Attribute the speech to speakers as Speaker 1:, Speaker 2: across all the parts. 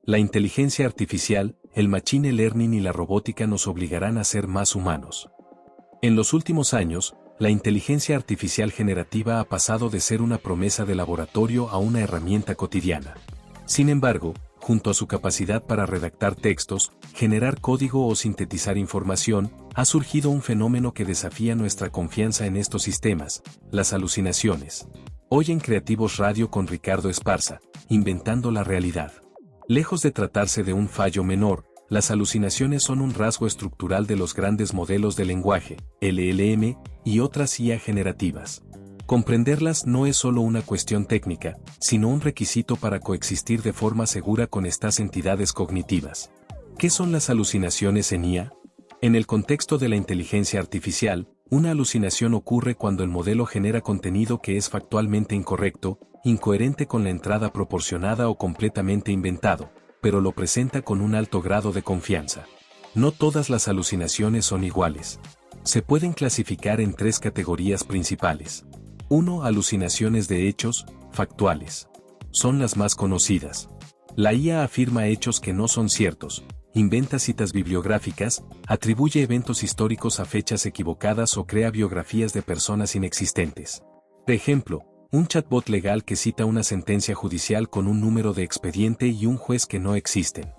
Speaker 1: La inteligencia artificial, el machine learning y la robótica nos obligarán a ser más humanos. En los últimos años, la inteligencia artificial generativa ha pasado de ser una promesa de laboratorio a una herramienta cotidiana. Sin embargo, junto a su capacidad para redactar textos, generar código o sintetizar información, ha surgido un fenómeno que desafía nuestra confianza en estos sistemas: las alucinaciones. Hoy en Creativos Radio con Ricardo Esparza, inventando la realidad. Lejos de tratarse de un fallo menor, las alucinaciones son un rasgo estructural de los grandes modelos de lenguaje, LLM, y otras IA generativas. Comprenderlas no es solo una cuestión técnica, sino un requisito para coexistir de forma segura con estas entidades cognitivas. ¿Qué son las alucinaciones en IA? En el contexto de la inteligencia artificial, una alucinación ocurre cuando el modelo genera contenido que es factualmente incorrecto, incoherente con la entrada proporcionada o completamente inventado, pero lo presenta con un alto grado de confianza. No todas las alucinaciones son iguales. Se pueden clasificar en tres categorías principales. 1. Alucinaciones de hechos, factuales. Son las más conocidas. La IA afirma hechos que no son ciertos, inventa citas bibliográficas, atribuye eventos históricos a fechas equivocadas o crea biografías de personas inexistentes. Por ejemplo, un chatbot legal que cita una sentencia judicial con un número de expediente y un juez que no existen.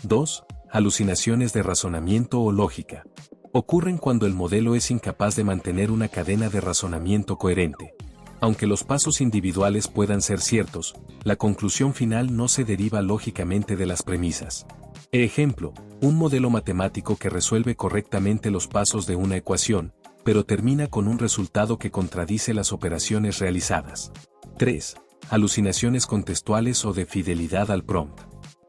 Speaker 1: 2. Alucinaciones de razonamiento o lógica. Ocurren cuando el modelo es incapaz de mantener una cadena de razonamiento coherente. Aunque los pasos individuales puedan ser ciertos, la conclusión final no se deriva lógicamente de las premisas. Ejemplo, un modelo matemático que resuelve correctamente los pasos de una ecuación, pero termina con un resultado que contradice las operaciones realizadas. 3. Alucinaciones contextuales o de fidelidad al prompt.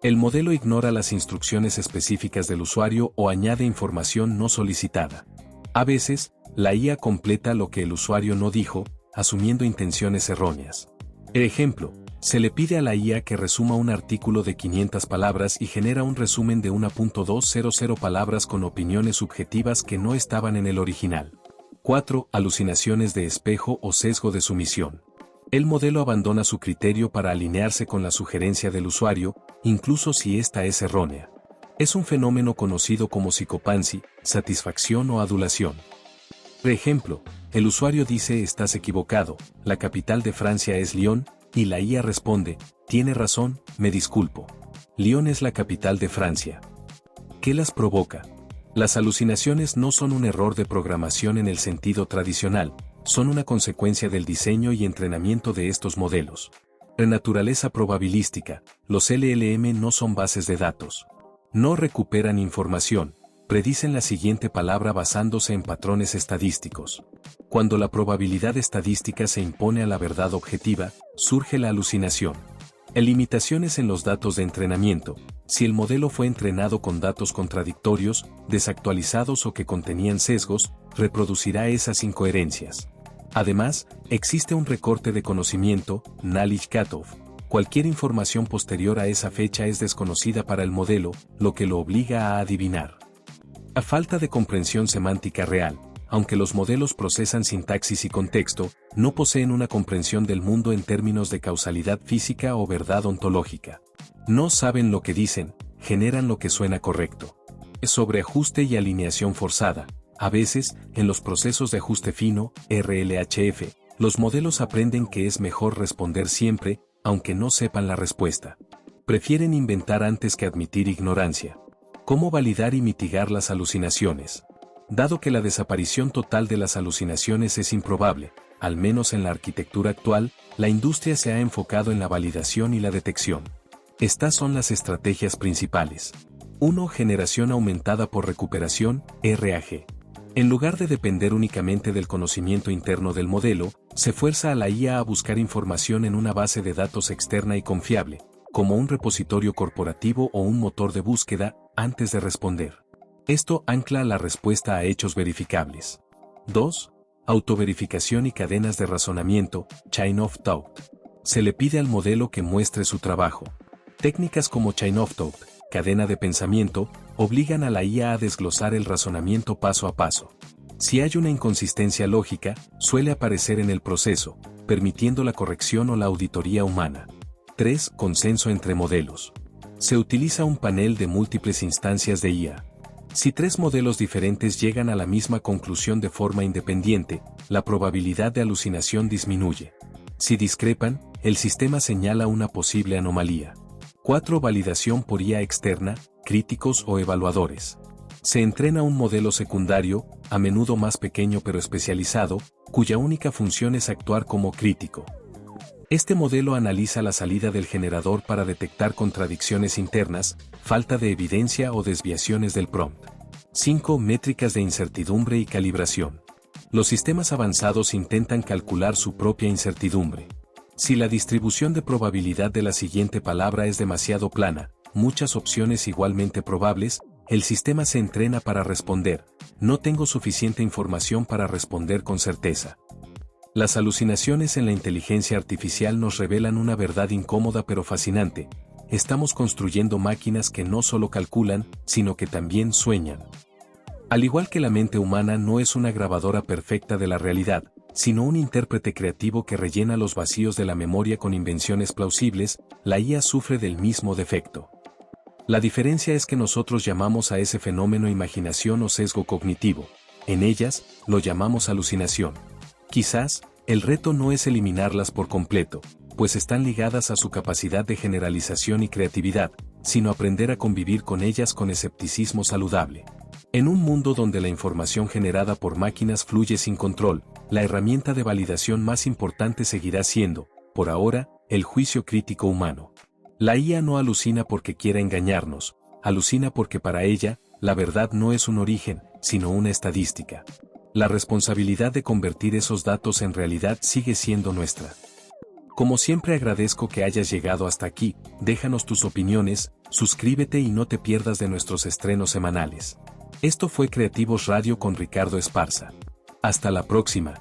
Speaker 1: El modelo ignora las instrucciones específicas del usuario o añade información no solicitada. A veces, la IA completa lo que el usuario no dijo, asumiendo intenciones erróneas. Ejemplo, se le pide a la IA que resuma un artículo de 500 palabras y genera un resumen de 1.200 palabras con opiniones subjetivas que no estaban en el original. 4. Alucinaciones de espejo o sesgo de sumisión. El modelo abandona su criterio para alinearse con la sugerencia del usuario, incluso si esta es errónea. Es un fenómeno conocido como psicopancy, satisfacción o adulación. Por ejemplo, el usuario dice: estás equivocado, la capital de Francia es Lyon, y la IA responde: tiene razón, me disculpo. Lyon es la capital de Francia. ¿Qué las provoca? Las alucinaciones no son un error de programación en el sentido tradicional, son una consecuencia del diseño y entrenamiento de estos modelos. De naturaleza probabilística, los LLM no son bases de datos. No recuperan información, predicen la siguiente palabra basándose en patrones estadísticos. Cuando la probabilidad estadística se impone a la verdad objetiva, surge la alucinación. Limitaciones en los datos de entrenamiento. Si el modelo fue entrenado con datos contradictorios, desactualizados o que contenían sesgos, reproducirá esas incoherencias. Además, existe un recorte de conocimiento, knowledge cutoff. Cualquier información posterior a esa fecha es desconocida para el modelo, lo que lo obliga a adivinar. A falta de comprensión semántica real. Aunque los modelos procesan sintaxis y contexto, no poseen una comprensión del mundo en términos de causalidad física o verdad ontológica. No saben lo que dicen, generan lo que suena correcto. Sobreajuste y alineación forzada. A veces, en los procesos de ajuste fino, RLHF, los modelos aprenden que es mejor responder siempre, aunque no sepan la respuesta. Prefieren inventar antes que admitir ignorancia. ¿Cómo validar y mitigar las alucinaciones? Dado que la desaparición total de las alucinaciones es improbable, al menos en la arquitectura actual, la industria se ha enfocado en la validación y la detección. Estas son las estrategias principales. 1. Generación aumentada por recuperación, RAG. En lugar de depender únicamente del conocimiento interno del modelo, se fuerza a la IA a buscar información en una base de datos externa y confiable, como un repositorio corporativo o un motor de búsqueda, antes de responder. Esto ancla la respuesta a hechos verificables. 2. Autoverificación y cadenas de razonamiento, Chain of Thought. Se le pide al modelo que muestre su trabajo. Técnicas como Chain of Thought, cadena de pensamiento, obligan a la IA a desglosar el razonamiento paso a paso. Si hay una inconsistencia lógica, suele aparecer en el proceso, permitiendo la corrección o la auditoría humana. 3. Consenso entre modelos. Se utiliza un panel de múltiples instancias de IA. Si tres modelos diferentes llegan a la misma conclusión de forma independiente, la probabilidad de alucinación disminuye. Si discrepan, el sistema señala una posible anomalía. 4. Validación por IA externa, críticos o evaluadores. Se entrena un modelo secundario, a menudo más pequeño pero especializado, cuya única función es actuar como crítico. Este modelo analiza la salida del generador para detectar contradicciones internas, falta de evidencia o desviaciones del prompt. 5. Métricas de incertidumbre y calibración. Los sistemas avanzados intentan calcular su propia incertidumbre. Si la distribución de probabilidad de la siguiente palabra es demasiado plana, muchas opciones igualmente probables, el sistema se entrena para responder, no tengo suficiente información para responder con certeza. Las alucinaciones en la inteligencia artificial nos revelan una verdad incómoda pero fascinante. Estamos construyendo máquinas que no solo calculan, sino que también sueñan. Al igual que la mente humana no es una grabadora perfecta de la realidad, sino un intérprete creativo que rellena los vacíos de la memoria con invenciones plausibles, la IA sufre del mismo defecto. La diferencia es que nosotros llamamos a ese fenómeno imaginación o sesgo cognitivo, en ellas, lo llamamos alucinación. Quizás, el reto no es eliminarlas por completo, pues están ligadas a su capacidad de generalización y creatividad, sino aprender a convivir con ellas con escepticismo saludable. En un mundo donde la información generada por máquinas fluye sin control, la herramienta de validación más importante seguirá siendo, por ahora, el juicio crítico humano. La IA no alucina porque quiera engañarnos, alucina porque para ella, la verdad no es un origen, sino una estadística. La responsabilidad de convertir esos datos en realidad sigue siendo nuestra. Como siempre agradezco que hayas llegado hasta aquí, déjanos tus opiniones, suscríbete y no te pierdas de nuestros estrenos semanales. Esto fue Creativos Radio con Ricardo Esparza. Hasta la próxima.